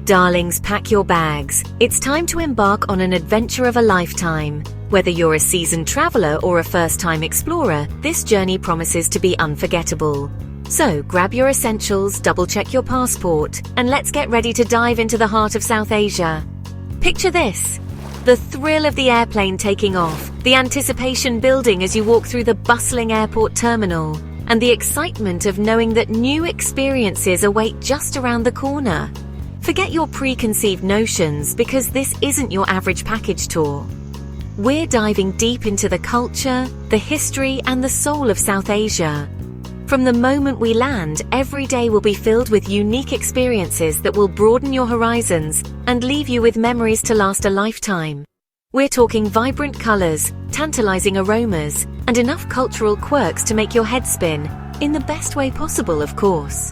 Darlings, pack your bags. It's time to embark on an adventure of a lifetime. Whether you're a seasoned traveler or a first-time explorer, this journey promises to be unforgettable. So grab your essentials, double-check your passport, and let's get ready to dive into the heart of South Asia. Picture this: the thrill of the airplane taking off, the anticipation building as you walk through the bustling airport terminal, and the excitement of knowing that new experiences await just around the corner. Forget your preconceived notions, because this isn't your average package tour. We're diving deep into the culture, the history, and the soul of South Asia. From the moment we land, every day will be filled with unique experiences that will broaden your horizons and leave you with memories to last a lifetime. We're talking vibrant colors, tantalizing aromas, and enough cultural quirks to make your head spin, in the best way possible, of course.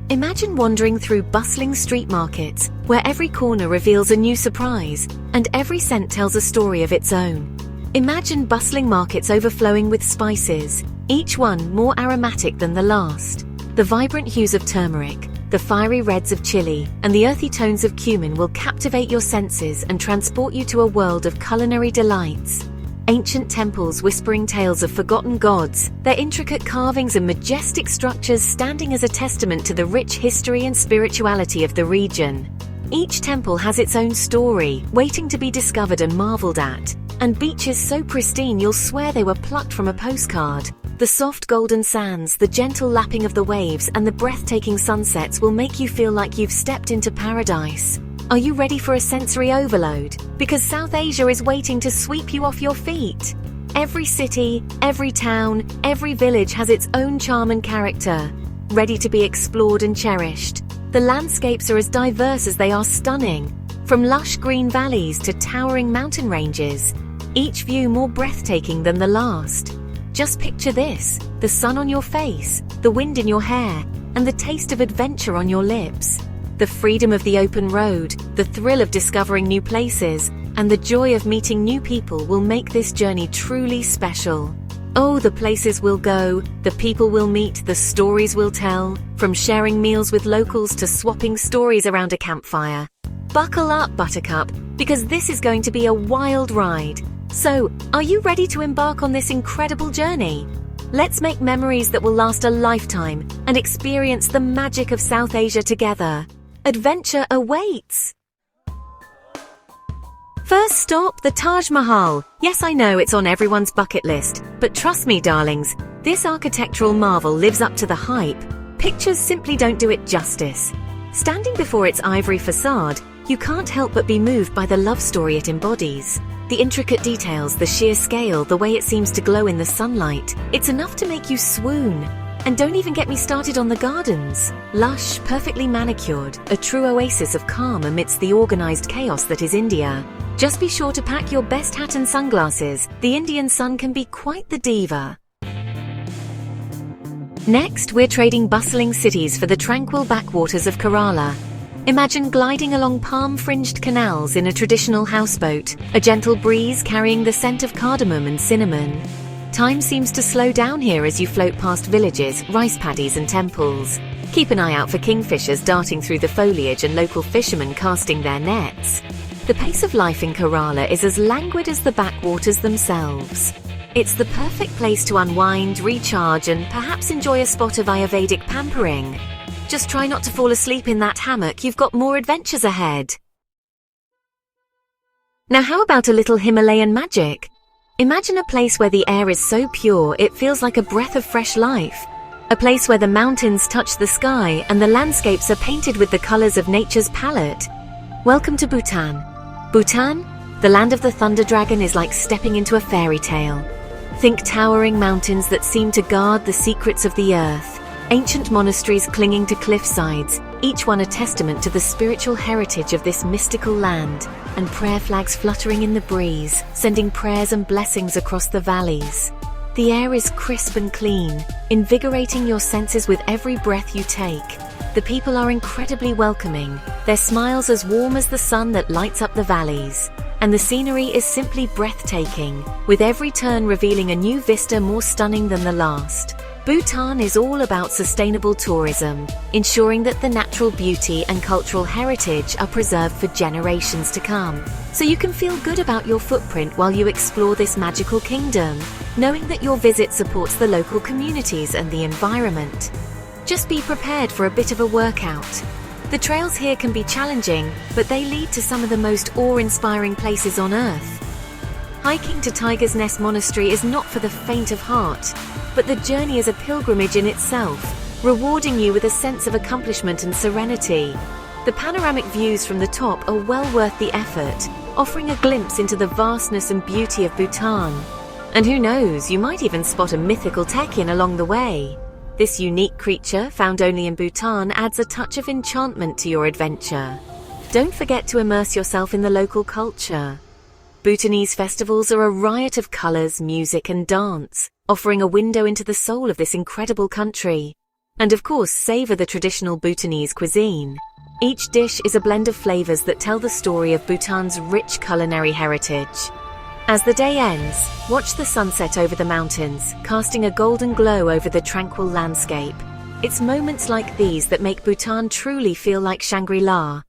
Imagine wandering through bustling street markets, where every corner reveals a new surprise, and every scent tells a story of its own. Imagine bustling markets overflowing with spices, each one more aromatic than the last. The vibrant hues of turmeric, the fiery reds of chili, and the earthy tones of cumin will captivate your senses and transport you to a world of culinary delights. Ancient temples whispering tales of forgotten gods, their intricate carvings and majestic structures standing as a testament to the rich history and spirituality of the region. Each temple has its own story, waiting to be discovered and marveled at, and beaches so pristine you'll swear they were plucked from a postcard. The soft golden sands, the gentle lapping of the waves, and the breathtaking sunsets will make you feel like you've stepped into paradise. Are you ready for a sensory overload? Because South Asia is waiting to sweep you off your feet. Every city, every town, every village has its own charm and character, ready to be explored and cherished. The landscapes are as diverse as they are stunning, from lush green valleys to towering mountain ranges, each view more breathtaking than the last. Just picture this: the sun on your face, the wind in your hair, and the taste of adventure on your lips. The freedom of the open road, the thrill of discovering new places, and the joy of meeting new people will make this journey truly special. Oh, the places we'll go, the people we'll meet, the stories we'll tell, from sharing meals with locals to swapping stories around a campfire. Buckle up, Buttercup, because this is going to be a wild ride. So, are you ready to embark on this incredible journey? Let's make memories that will last a lifetime and experience the magic of South Asia together. Adventure awaits! First stop, the Taj Mahal. Yes, I know it's on everyone's bucket list, but trust me, darlings, this architectural marvel lives up to the hype. Pictures simply don't do it justice. Standing before its ivory facade, you can't help but be moved by the love story it embodies. The intricate details, the sheer scale, the way it seems to glow in the sunlight, it's enough to make you swoon. And don't even get me started on the gardens. Lush, perfectly manicured, a true oasis of calm amidst the organized chaos that is India. Just be sure to pack your best hat and sunglasses. The Indian sun can be quite the diva. Next, we're trading bustling cities for the tranquil backwaters of Kerala. Imagine gliding along palm-fringed canals in a traditional houseboat, a gentle breeze carrying the scent of cardamom and cinnamon. Time seems to slow down here as you float past villages, rice paddies, and temples. Keep an eye out for kingfishers darting through the foliage and local fishermen casting their nets. The pace of life in Kerala is as languid as the backwaters themselves. It's the perfect place to unwind, recharge, and perhaps enjoy a spot of Ayurvedic pampering. Just try not to fall asleep in that hammock, you've got more adventures ahead. Now how about a little Himalayan magic? Imagine a place where the air is so pure it feels like a breath of fresh life. A place where the mountains touch the sky and the landscapes are painted with the colors of nature's palette. Welcome to Bhutan. Bhutan, the land of the thunder dragon, is like stepping into a fairy tale. Think towering mountains that seem to guard the secrets of the earth. Ancient monasteries clinging to cliff sides, each one a testament to the spiritual heritage of this mystical land, and prayer flags fluttering in the breeze, sending prayers and blessings across the valleys. The air is crisp and clean, invigorating your senses with every breath you take. The people are incredibly welcoming, their smiles as warm as the sun that lights up the valleys. And the scenery is simply breathtaking, with every turn revealing a new vista more stunning than the last. Bhutan is all about sustainable tourism, ensuring that the natural beauty and cultural heritage are preserved for generations to come. So you can feel good about your footprint while you explore this magical kingdom, knowing that your visit supports the local communities and the environment. Just be prepared for a bit of a workout. The trails here can be challenging, but they lead to some of the most awe-inspiring places on Earth. Hiking to Tiger's Nest Monastery is not for the faint of heart, but the journey is a pilgrimage in itself, rewarding you with a sense of accomplishment and serenity. The panoramic views from the top are well worth the effort, offering a glimpse into the vastness and beauty of Bhutan. And who knows, you might even spot a mythical tekin along the way. This unique creature, found only in Bhutan, adds a touch of enchantment to your adventure. Don't forget to immerse yourself in the local culture. Bhutanese festivals are a riot of colors, music and dance, offering a window into the soul of this incredible country. And of course, savor the traditional Bhutanese cuisine. Each dish is a blend of flavors that tell the story of Bhutan's rich culinary heritage. As the day ends, watch the sunset over the mountains, casting a golden glow over the tranquil landscape. It's moments like these that make Bhutan truly feel like Shangri-La.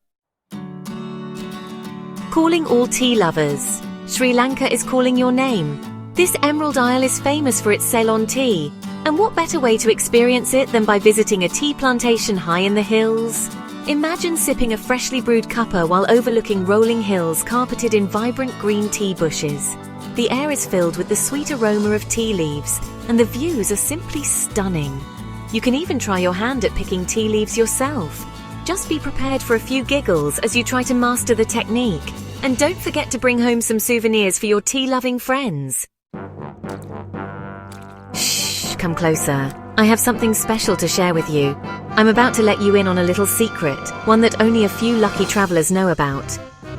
Calling all tea lovers. Sri Lanka is calling your name. This Emerald Isle is famous for its Ceylon tea, and what better way to experience it than by visiting a tea plantation high in the hills? Imagine sipping a freshly brewed cuppa while overlooking rolling hills carpeted in vibrant green tea bushes. The air is filled with the sweet aroma of tea leaves, and the views are simply stunning. You can even try your hand at picking tea leaves yourself. Just be prepared for a few giggles as you try to master the technique. And don't forget to bring home some souvenirs for your tea-loving friends. Shh, come closer. I have something special to share with you. I'm about to let you in on a little secret, one that only a few lucky travelers know about.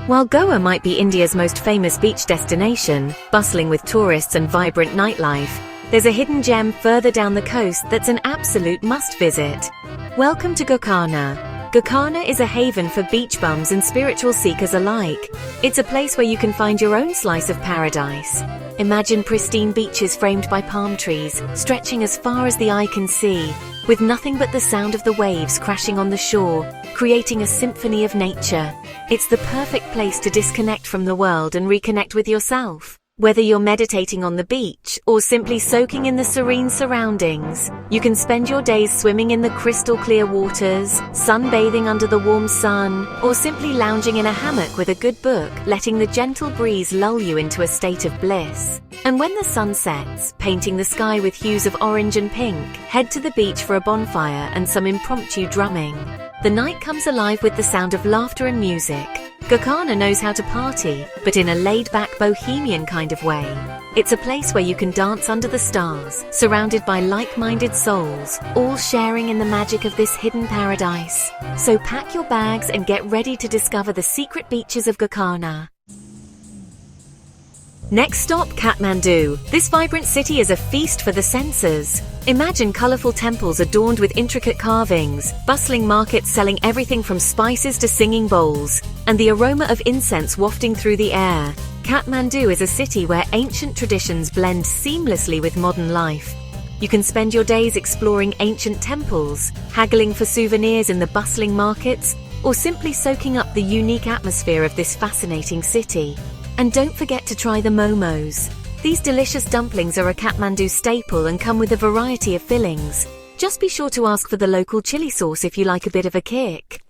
While Goa might be India's most famous beach destination, bustling with tourists and vibrant nightlife, there's a hidden gem further down the coast that's an absolute must-visit. Welcome to Gokarna. Gokarna is a haven for beach bums and spiritual seekers alike. It's a place where you can find your own slice of paradise. Imagine pristine beaches framed by palm trees, stretching as far as the eye can see, with nothing but the sound of the waves crashing on the shore, creating a symphony of nature. It's the perfect place to disconnect from the world and reconnect with yourself. Whether you're meditating on the beach or simply soaking in the serene surroundings, you can spend your days swimming in the crystal clear waters, sunbathing under the warm sun, or simply lounging in a hammock with a good book, letting the gentle breeze lull you into a state of bliss. And when the sun sets, painting the sky with hues of orange and pink, head to the beach for a bonfire and some impromptu drumming. The night comes alive with the sound of laughter and music. Gokarna knows how to party, but in a laid-back bohemian kind of way. It's a place where you can dance under the stars, surrounded by like-minded souls, all sharing in the magic of this hidden paradise. So pack your bags and get ready to discover the secret beaches of Gokarna. Next stop, Kathmandu. This vibrant city is a feast for the senses. Imagine colorful temples adorned with intricate carvings, bustling markets selling everything from spices to singing bowls, and the aroma of incense wafting through the air. Kathmandu is a city where ancient traditions blend seamlessly with modern life. You can spend your days exploring ancient temples, haggling for souvenirs in the bustling markets, or simply soaking up the unique atmosphere of this fascinating city. And don't forget to try the momos. These delicious dumplings are a Kathmandu staple and come with a variety of fillings. Just be sure to ask for the local chili sauce if you like a bit of a kick.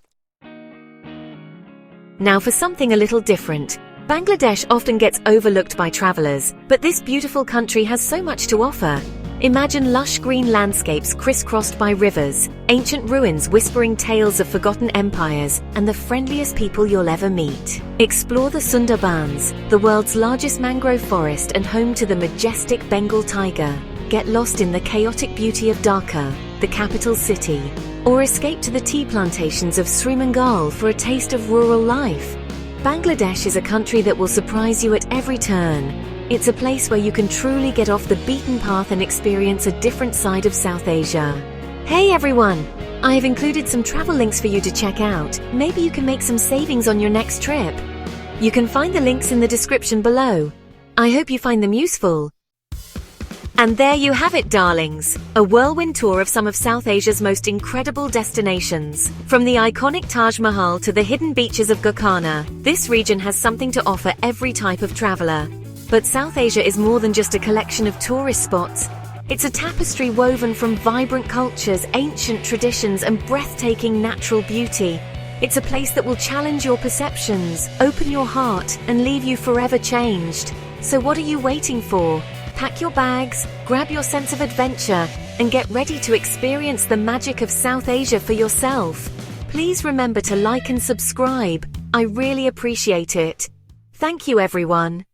Now for something a little different. Bangladesh often gets overlooked by travelers, but this beautiful country has so much to offer. Imagine lush green landscapes crisscrossed by rivers, ancient ruins whispering tales of forgotten empires, and the friendliest people you'll ever meet. Explore the Sundarbans, the world's largest mangrove forest and home to the majestic Bengal tiger. Get lost in the chaotic beauty of Dhaka, the capital city, or escape to the tea plantations of Sri Lanka for a taste of rural life. Bangladesh is a country that will surprise you at every turn. It's a place where you can truly get off the beaten path and experience a different side of South Asia. Hey everyone! I have included some travel links for you to check out. Maybe you can make some savings on your next trip. You can find the links in the description below. I hope you find them useful. And there you have it, darlings. A whirlwind tour of some of South Asia's most incredible destinations. From the iconic Taj Mahal to the hidden beaches of Gokarna, this region has something to offer every type of traveler. But South Asia is more than just a collection of tourist spots. It's a tapestry woven from vibrant cultures, ancient traditions, and breathtaking natural beauty. It's a place that will challenge your perceptions, open your heart, and leave you forever changed. So what are you waiting for? Pack your bags, grab your sense of adventure, and get ready to experience the magic of South Asia for yourself. Please remember to like and subscribe. I really appreciate it. Thank you, everyone.